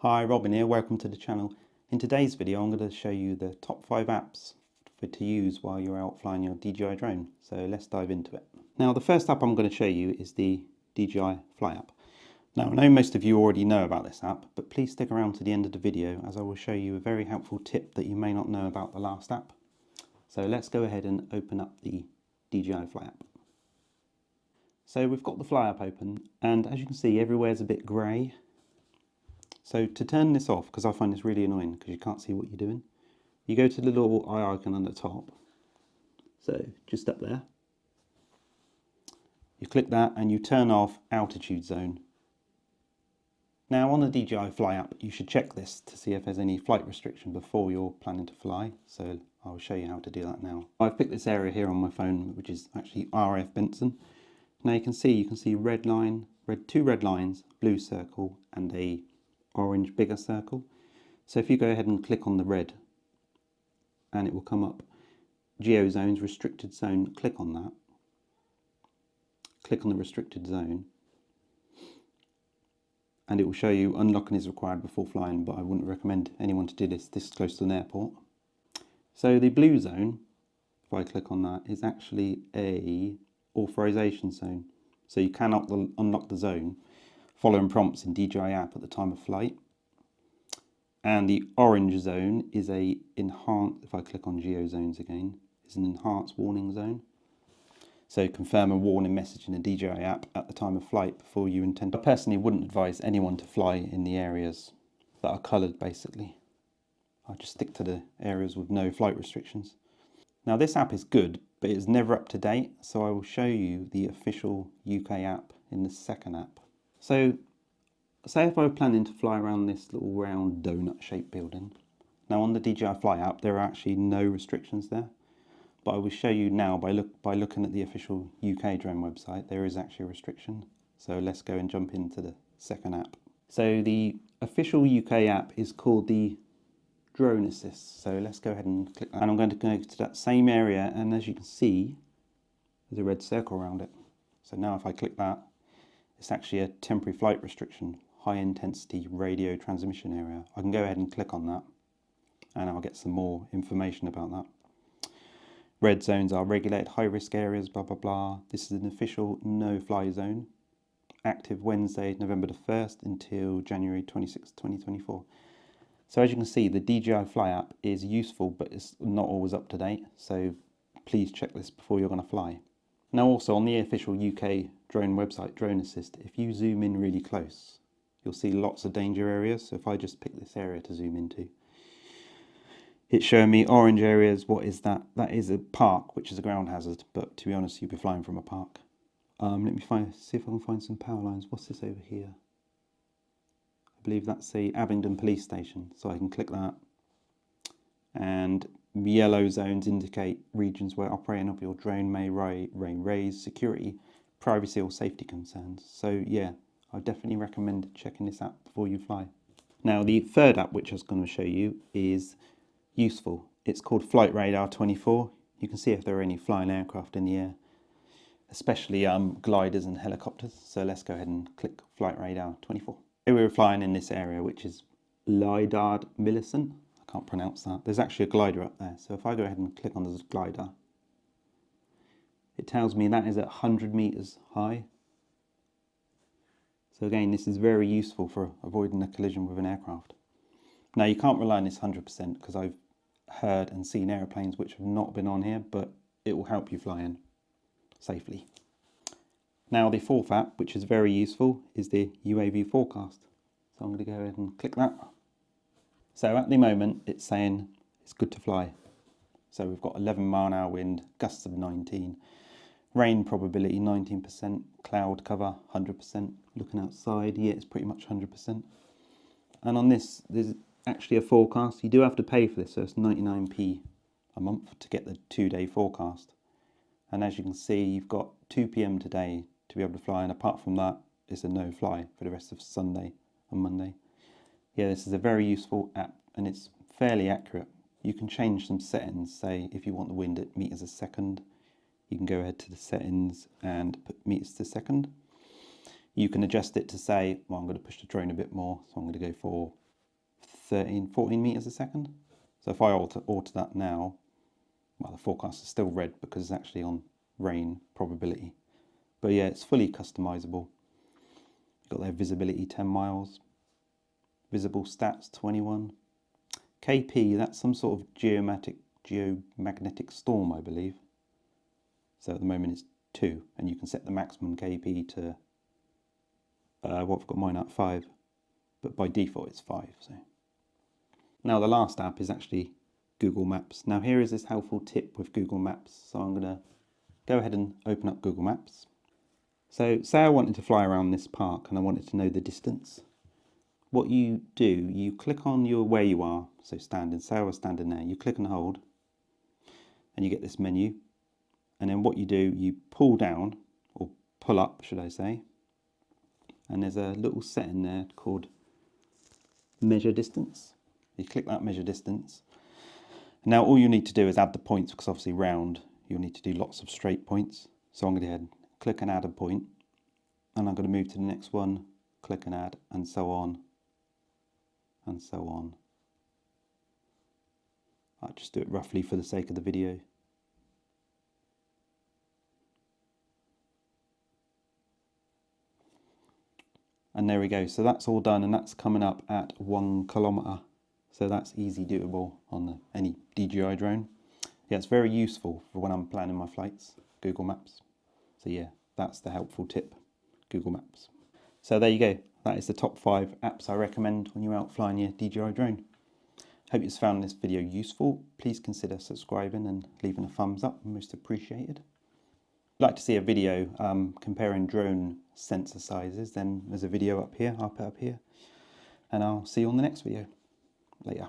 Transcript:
Hi, Robin here, welcome to the channel. In today's video I'm going to show you the top 5 apps to use while you're out flying your DJI drone. So let's dive into it. Now the first app I'm going to show you is the DJI Fly app. Now I know most of you already know about this app, but please stick around to the end of the video as I will show you a very helpful tip that you may not know about the last app. So let's go ahead and open up the DJI Fly app. So we've got the Fly app open, and as you can see everywhere's a bit grey. So to turn this off, because I find this really annoying because you can't see what you're doing, you go to the little eye icon on the top, so just up there, you click that and you turn off altitude zone. Now on the DJI Fly app you should check this to see if there's any flight restriction before you're planning to fly, so I'll show you how to do that now. I've picked this area here on my phone, which is actually RF Benson. Now you can see red line, two red lines, blue circle and a orange bigger circle. So if you go ahead and click on the red, and it will come up geo zones, restricted zone, click on that, click on the restricted zone, and it will show you unlocking is required before flying, but I wouldn't recommend anyone to do this close to an airport. So the blue zone, if I click on that, is actually a authorization zone, so you can unlock the zone following prompts in DJI app at the time of flight. And the orange zone is a enhanced, if I click on geo zones again, is an enhanced warning zone. So confirm a warning message in the DJI app at the time of flight before you intend. I personally wouldn't advise anyone to fly in the areas that are coloured basically. I just stick to the areas with no flight restrictions. Now this app is good, but it's never up to date, so I will show you the official UK app in the second app. So, say if I were planning to fly around this little round donut shaped building. Now on the DJI Fly app there are actually no restrictions there, but I will show you now by looking at the official UK drone website there is actually a restriction. So let's go and jump into the second app. So the official UK app is called the Drone Assist. So let's go ahead and click that. And I'm going to go to that same area, and as you can see there's a red circle around it. So now if I click that, it's actually a temporary flight restriction, high intensity radio transmission area. I can go ahead and click on that and I'll get some more information about that. Red zones are regulated high risk areas, blah blah blah. This is an official no fly zone, active Wednesday November the 1st until January 26th 2024. So as you can see the DJI Fly app is useful, but it's not always up to date, so please check this before you're going to fly. Now also on the official UK drone website, Drone Assist, if you zoom in really close, you'll see lots of danger areas. So if I just pick this area to zoom into, it's showing me orange areas. What is that? That is a park, which is a ground hazard, but to be honest, you'll be flying from a park. Let me see if I can find some power lines. What's this over here? I believe that's a Abingdon police station, so I can click that. And yellow zones indicate regions where operating of your drone may raise security, privacy or safety concerns. So yeah, I definitely recommend checking this app before you fly. Now the third app which I was going to show you is useful. It's called Flight Radar 24. You can see if there are any flying aircraft in the air, especially gliders and helicopters. So let's go ahead and click Flight Radar 24. Here we were flying in this area which is Lydard Millicent. I can't pronounce that. There's actually a glider up there. So if I go ahead and click on this glider, it tells me that is at 100 meters high. So again, this is very useful for avoiding a collision with an aircraft. Now you can't rely on this 100% because I've heard and seen aeroplanes which have not been on here, but it will help you fly in safely. Now the fourth app, which is very useful, is the UAV forecast. So I'm going to go ahead and click that. So at the moment it's saying it's good to fly. So we've got 11 mile/hour wind, gusts of 19, rain probability 19%, cloud cover 100%, looking outside, yeah, it's pretty much 100%. And on this there's actually a forecast. You do have to pay for this, so it's 99p a month to get the 2-day forecast. And as you can see, you've got 2 PM today to be able to fly, and apart from that it's a no fly for the rest of Sunday and Monday. Yeah, this is a very useful app and it's fairly accurate. You can change some settings, say if you want the wind at meters a second, you can go ahead to the settings and put meters to second. You can adjust it to say, well, I'm going to push the drone a bit more, so I'm going to go for 14 meters a second. So if I alter that now, well, the forecast is still red because it's actually on rain probability. But yeah, it's fully customizable. You've got their visibility 10 miles, visible stats 21. KP, that's some sort of geomagnetic storm, I believe. So at the moment it's 2, and you can set the maximum KP to, what I've got mine at 5, but by default it's 5. So now the last app is actually Google Maps. Now here is this helpful tip with Google Maps. So I'm going to go ahead and open up Google Maps. So say I wanted to fly around this park and I wanted to know the distance. What you do, you click on where you are, so standing, say I was standing there, you click and hold, and you get this menu. And then what you do, you pull down, or pull up, should I say, and there's a little setting there called measure distance. You click that measure distance. Now all you need to do is add the points, because obviously round, you'll need to do lots of straight points. So I'm going to go ahead and click and add a point, and I'm going to move to the next one, click and add, and so on. And so on. I'll just do it roughly for the sake of the video. And there we go. So that's all done, and that's coming up at 1 kilometer. So that's easy doable on any DJI drone. Yeah, it's very useful for when I'm planning my flights, Google Maps. So yeah, that's the helpful tip, Google Maps. So there you go. That is the top 5 apps I recommend when you're out flying your DJI drone. Hope you've found this video useful. Please consider subscribing and leaving a thumbs up, most appreciated. If you'd like to see a video comparing drone sensor sizes, then there's a video up here, I'll put up here. And I'll see you on the next video. Later.